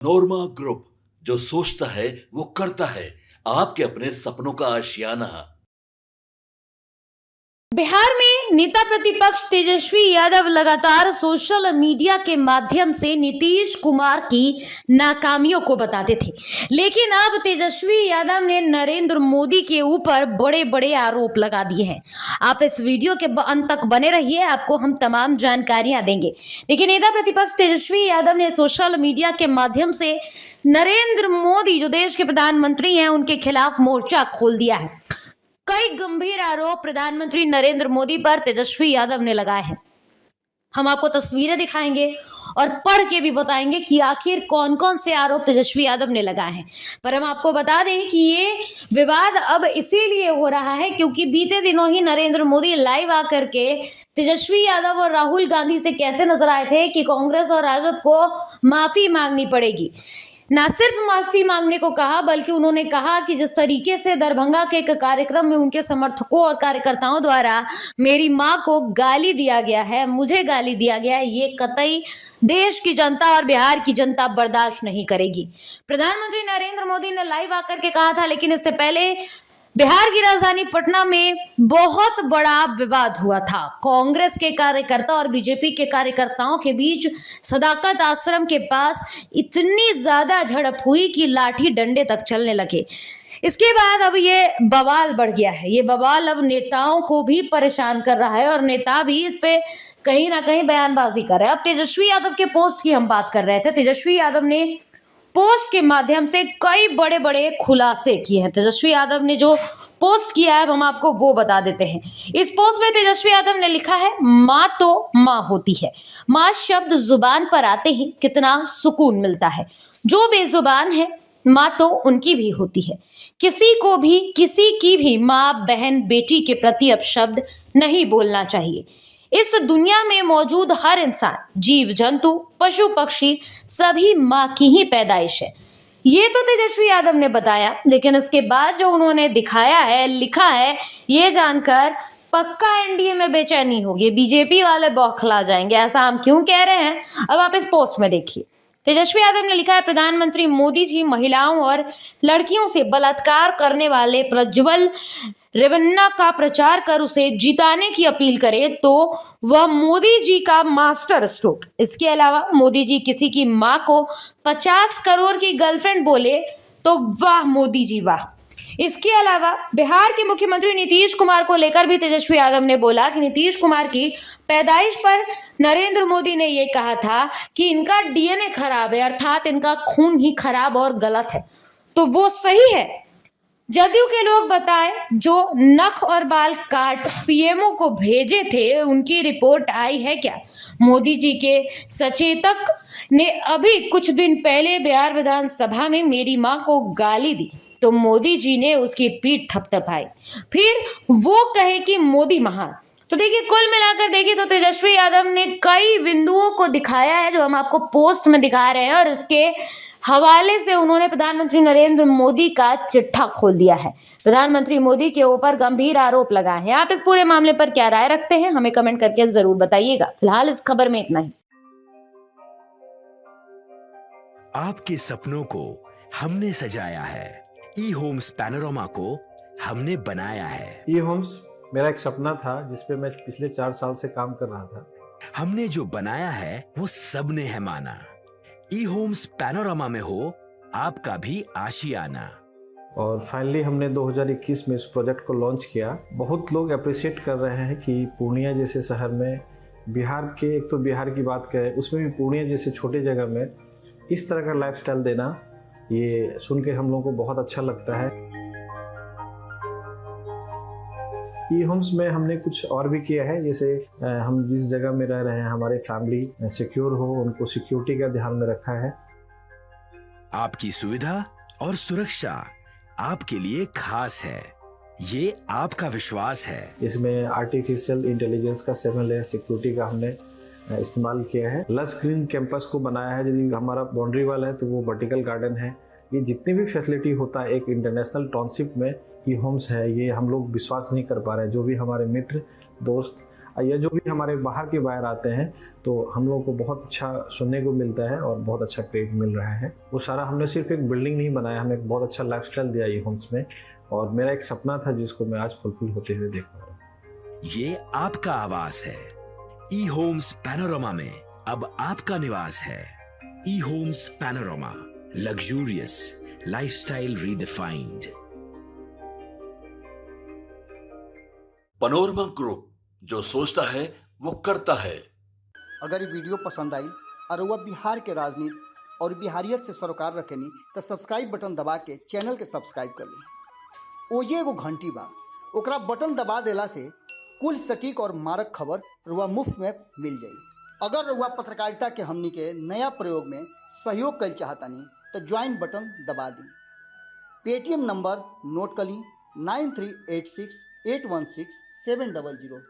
नोरमा group, जो सोचता है वो करता है। आपके अपने सपनों का आशियाना। बिहार में नेता प्रतिपक्ष तेजस्वी यादव लगातार सोशल मीडिया के माध्यम से नीतीश कुमार की नाकामियों को बताते थे, लेकिन अब तेजस्वी यादव ने नरेंद्र मोदी के ऊपर बड़े बड़े आरोप लगा दिए हैं। आप इस वीडियो के अंत तक बने रहिए, आपको हम तमाम जानकारियां देंगे। लेकिन नेता प्रतिपक्ष तेजस्वी यादव ने सोशल मीडिया के माध्यम से नरेंद्र मोदी, जो देश के प्रधानमंत्री हैं, उनके खिलाफ मोर्चा खोल दिया है। कई गंभीर आरोप प्रधानमंत्री नरेंद्र मोदी पर तेजस्वी यादव ने लगाए हैं। हम आपको तस्वीरें दिखाएंगे और पढ़ के भी बताएंगे कि आखिर कौन कौन से आरोप तेजस्वी यादव ने लगाए हैं। पर हम आपको बता दें कि ये विवाद अब इसीलिए हो रहा है क्योंकि बीते दिनों ही नरेंद्र मोदी लाइव आकर के तेजस्वी यादव और राहुल गांधी से कहते नजर आए थे कि कांग्रेस और राजद को माफी मांगनी पड़ेगी। ना सिर्फ माफी मांगने को कहा, बल्कि उन्होंने कहा कि जिस तरीके से दरभंगा के एक कार्यक्रम में उनके समर्थकों और कार्यकर्ताओं द्वारा मेरी मां को गाली दिया गया है, मुझे गाली दिया गया है, ये कतई देश की जनता और बिहार की जनता बर्दाश्त नहीं करेगी। प्रधानमंत्री नरेंद्र मोदी ने लाइव आकर के कहा था, लेकिन इससे पहले बिहार की राजधानी पटना में बहुत बड़ा विवाद हुआ था। कांग्रेस के कार्यकर्ता और बीजेपी के कार्यकर्ताओं के बीच सदाकत आश्रम के पास इतनी ज्यादा झड़प हुई कि लाठी डंडे तक चलने लगे। इसके बाद अब ये बवाल बढ़ गया है। ये बवाल अब नेताओं को भी परेशान कर रहा है और नेता भी इस पे कहीं ना कहीं बयानबाजी कर रहे हैं। अब तेजस्वी यादव के पोस्ट की हम बात कर रहे थे। तेजस्वी यादव ने पोस्ट के माध्यम से कई बड़े बड़े खुलासे किए हैं। तेजस्वी यादव ने जो पोस्ट किया है हम आपको वो बता देते हैं। इस पोस्ट में तेजस्वी यादव ने लिखा है, माँ तो माँ होती है, माँ शब्द जुबान पर आते ही कितना सुकून मिलता है। जो बेजुबान है माँ तो उनकी भी होती है। किसी को भी किसी की भी माँ, बहन, बेटी के प्रति अपशब्द नहीं बोलना चाहिए। इस दुनिया में मौजूद हर इंसान, जीव जंतु, पशु पक्षी सभी माँ की ही पैदाइश है। ये तो तेजस्वी यादव ने बताया, लेकिन इसके बाद जो उन्होंने दिखाया है, लिखा है, ये जानकर पक्का एनडीए में बेचैनी होगी। बीजेपी वाले बौखला जाएंगे। ऐसा हम क्यों कह रहे हैं, अब आप इस पोस्ट में देखिए। तेजस्वी यादव ने लिखा है, प्रधानमंत्री मोदी जी महिलाओं और लड़कियों से बलात्कार करने वाले प्रज्वल रेवन्ना का प्रचार कर उसे जिताने की अपील करे तो वह मोदी जी का मास्टर स्ट्रोक। इसके अलावा मोदी जी किसी की मां को 50 करोड़ की गर्लफ्रेंड बोले तो वाह मोदी जी वाह। इसके अलावा बिहार के मुख्यमंत्री नीतीश कुमार को लेकर भी तेजस्वी यादव ने बोला कि नीतीश कुमार की पैदाइश पर नरेंद्र मोदी ने यह कहा था कि इनका डीएनए खराब है, अर्थात इनका खून ही खराब और गलत है। तो वो सही है। जदयू के लोग बताएं, जो नख और बाल काट पीएमओ को भेजे थे, उनकी रिपोर्ट आई है क्या? मोदी जी के सचेतक ने अभी कुछ दिन पहले बिहार विधानसभा में मेरी मां को गाली दी तो मोदी जी ने उसकी पीठ थपथपाई, फिर वो कहे कि मोदी महान। तो देखिए, कुल मिलाकर देखिए तो तेजस्वी यादव ने कई बिंदुओं को दिखाया है जो हम आपको पोस्ट में दिखा रहे हैं, और इसके हवाले से उन्होंने प्रधानमंत्री नरेंद्र मोदी का चिट्ठा खोल दिया है। प्रधानमंत्री मोदी के ऊपर गंभीर आरोप लगाए हैं। आप इस पूरे मामले पर क्या राय रखते हैं, हमें कमेंट करके जरूर बताइएगा। फिलहाल इस खबर में इतना ही। आपके सपनों को हमने सजाया है, ई होम्स पैनोरामा को हमने बनाया है। ई होम्स मेरा एक सपना था जिसपे मैं पिछले 4 साल से काम कर रहा था। हमने जो बनाया है वो सबने है माना। ई होम्स पैनोरामा में हो आपका भी आशियाना। और फाइनली हमने 2021 में इस प्रोजेक्ट को लॉन्च किया। बहुत लोग अप्रिशिएट कर रहे हैं कि पूर्णिया जैसे शहर में, बिहार के, एक तो बिहार की बात करें उसमें भी पूर्णिया जैसे छोटे जगह में इस तरह का लाइफस्टाइल देना, ये सुन के हम लोगों को बहुत अच्छा लगता है। ई होम्स में हमने कुछ और भी किया है, जैसे हम जिस जगह में रह रहे हैं हमारे फैमिली सिक्योर हो, उनको सिक्योरिटी का ध्यान में रखा है। आपकी सुविधा और सुरक्षा आपके लिए खास है, ये आपका विश्वास है। इसमें आर्टिफिशियल इंटेलिजेंस का 7 लेयर सिक्योरिटी का हमने इस्तेमाल किया है। लस ग्रीन कैंपस को बनाया है। यदि हमारा बाउंड्री वाल है तो वो वर्टिकल गार्डन है। ये जितनी भी फैसिलिटी होता है एक इंटरनेशनल टाउनशिप में, ई होम्स है, ये हम लोग विश्वास नहीं कर पा रहे हैं। जो भी हमारे मित्र दोस्त या जो भी हमारे बाहर के बायर आते हैं तो हम लोग को बहुत अच्छा सुनने को मिलता है और बहुत अच्छा क्रेडिट मिल रहा है। वो सारा हमने सिर्फ एक बिल्डिंग नहीं बनाया, हमें एक बहुत अच्छा लाइफस्टाइल दिया ई होम्स में, और मेरा एक सपना था जिसको मैं आज फुलफिल होते हुए देख रहा हूँ। ये आपका आवास है। ई होम्स पैनोरामा में अब आपका निवास है। E Homes Panorama, luxurious lifestyle redefined. Panorama Group, जो सोचता है वो करता है। अगर ये वीडियो पसंद आई और वह बिहार के राजनीति और बिहारियत से सरोकार रखेनी तो सब्सक्राइब बटन दबा के चैनल के सब्सक्राइब कर ली। ओजे एगो घंटी बा, ओकरा बटन दबा देला से कुल सटीक और मारक खबर रुआ मुफ्त में मिल जाई। अगर रुआ पत्रकारिता के हमनी के नया प्रयोग में सहयोग कर चाहतानी तो ज्वाइन बटन दबा दी। पेटीएम नंबर नोट कर ली 9386816700।